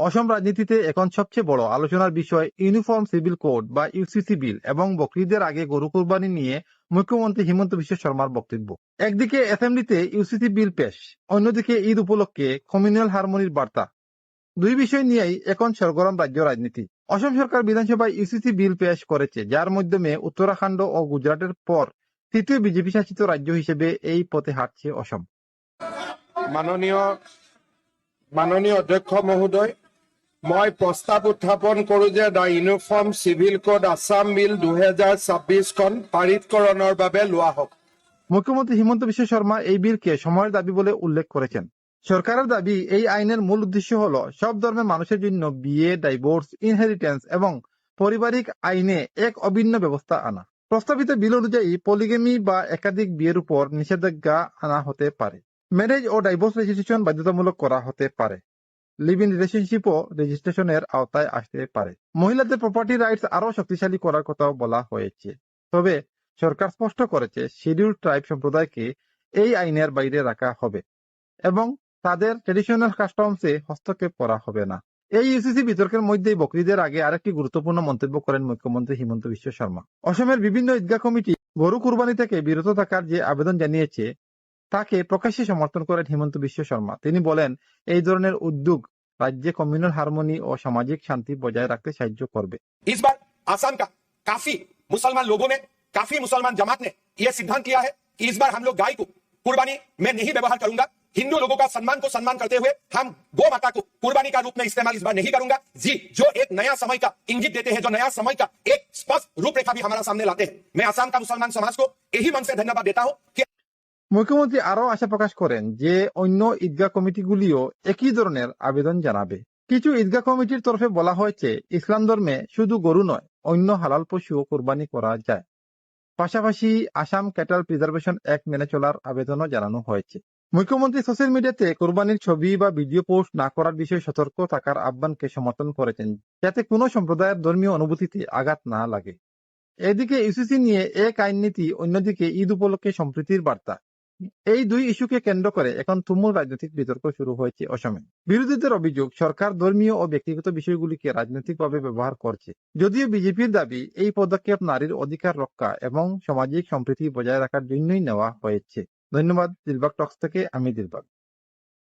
অসম রাজনীতিতে এখন সবচেয়ে বড় আলোচনার বিষয় ইউনিফর্ম সিভিল কোড বা ইউসিসি বিল এবং বকরিদের আগে গরু কুরবানি নিয়ে মুখ্যমন্ত্রী হিমন্ত বিশ্ব শর্মার বক্তব্য। একদিকে অ্যাসেম্বলিতে ইউসিসি বিল পেশ, অন্যদিকে ঈদ উপলক্ষে কমিউনাল হারমোনির বার্তা। দুই বিষয় নিয়েই এখন সরগরম রাজ্য রাজনীতি। অসম সরকার বিধানসভায় ইউসিসি বিল পেশ করেছে, যার মাধ্যমে উত্তরাখণ্ড ও গুজরাটের পর তৃতীয় বিজেপি শাসিত রাজ্য হিসেবে এই পথে হাঁটছে অসম। মাননীয় অধ্যক্ষ মহোদয়, মই প্ৰস্তাৱ উত্থাপন কৰো যে the uniform civil code Assam bill 2026 খন পাৰিতকৰণৰ বাবে লোৱা হোক। মুখ্যমন্ত্রী হিমন্ত বিশ্ব শর্মা এই বিলকে সময়ের দাবি বলে উল্লেখ করেছেন। সরকারের দাবি, এই আইনের মূল উদ্দেশ্য হলো সব ধর্মের মানুষের জন্য বিয়ে, ডাইভোর্স, ইনহেরিটেন্স এবং পারিবারিক আইনে এক অভিন্ন ব্যবস্থা আনা। প্রস্তাবিত বিল অনুযায়ী পলিগেমি বা একাধিক বিয়ের উপর নিষেধাজ্ঞা আনা হতে পারে। ম্যারেজ ও ডাইভোর্স রেজিস্ট্রেশন বাধ্যতামূলক করা হতে পারে। লিভ ইন রিলেশনশিপও রেজিস্ট্রেশনের আওতায় আসতে পারে। মহিলাদের প্রপার্টি রাইটস আরো শক্তিশালী করার কথাও বলা হয়েছে। তবে সরকার স্পষ্ট করেছে, শিডিউল ট্রাইব সম্প্রদায়কে এই আইনের বাইরে রাখা হবে এবং তাদের ট্রেডিশনাল কাস্টমসে হস্তক্ষেপ করা হবে না। এই ইউসিসি বিতর্কের মধ্যেই বকরিদের আগে আরেকটি গুরুত্বপূর্ণ মন্তব্য করেন মুখ্যমন্ত্রী হিমন্ত বিশ্ব শর্মা। অসমের বিভিন্ন ঈদগাহ কমিটি গরু কুরবানি থেকে বিরত থাকার যে আবেদন জানিয়েছে তাকে প্রকাশ্যে সমর্থন করেন হিমন্ত বিশ্ব শর্মা। তিনি বলেন, এই ধরনের উদ্যোগ রাজ্যে কমিউনাল হারমোনি ও সামাজিক শান্তি বজায় রাখতে সাহায্য করবে। इस बार आसाम का काफी मुसलमान लोगों ने, काफी मुसलमान जमात ने यह सिद्धांत किया है कि इस बार हम लोग गाय को कुर्बानी में नहीं व्यवहार करूंगा। हिंदू लोगों का सम्मान को सम्मान करते हुए हम गौ माता को कुर्बानी का रूप में इस्तेमाल इस बार नहीं करूंगा। जी, जो एक नया समय का इंगित देते हैं, जो नया समय का एक स्पष्ट रूपरेखा भी हमारा सामने लाते हैं। मैं आसाम का मुसलमान समाज को यही मन से धन्यवाद देता हूं कि মুখ্যমন্ত্রী আরো আশা প্রকাশ করেন যে অন্য ঈদগাহ কমিটিগুলিও একই ধরনের আবেদন জানাবে। কিছু ঈদগাহ কমিটির তরফে বলা হয়েছে, ইসলাম ধর্মে শুধু গরু নয়, অন্য হালাল পশুও কোরবানি করা যায়। পাশাপাশি আসাম ক্যাটল প্রিজার্ভেশন অ্যাক্ট মেনে চলার আবেদনও জানানো হয়েছে। মুখ্যমন্ত্রী সোশ্যাল মিডিয়াতে কোরবানির ছবি বা ভিডিও পোস্ট না করার বিষয়ে সতর্ক থাকার আহ্বানকে সমর্থন করেছেন, যাতে কোনো সম্প্রদায়ের ধর্মীয় অনুভূতিতে আঘাত না লাগে। এদিকে ইউসিসি নিয়ে এক আইন নীতি, অন্যদিকে ঈদ উপলক্ষে সম্প্রীতির বার্তা। এই দুই ইস্যুকে কেন্দ্র করে এখন তুমুল রাজনৈতিক বিতর্ক শুরু হয়েছে অসমে। বিরোধীদের অভিযোগ, সরকার ধর্মীয় ও ব্যক্তিগত বিষয়গুলিকে রাজনৈতিকভাবে ব্যবহার করছে। যদিও বিজেপির দাবি, এই পদক্ষেপ নারীর অধিকার রক্ষা এবং সামাজিক সম্প্রীতি বজায় রাখার জন্যই নেওয়া হয়েছে। ধন্যবাদ। দিলবাগ টক্স থেকে আমি দিলবাগ।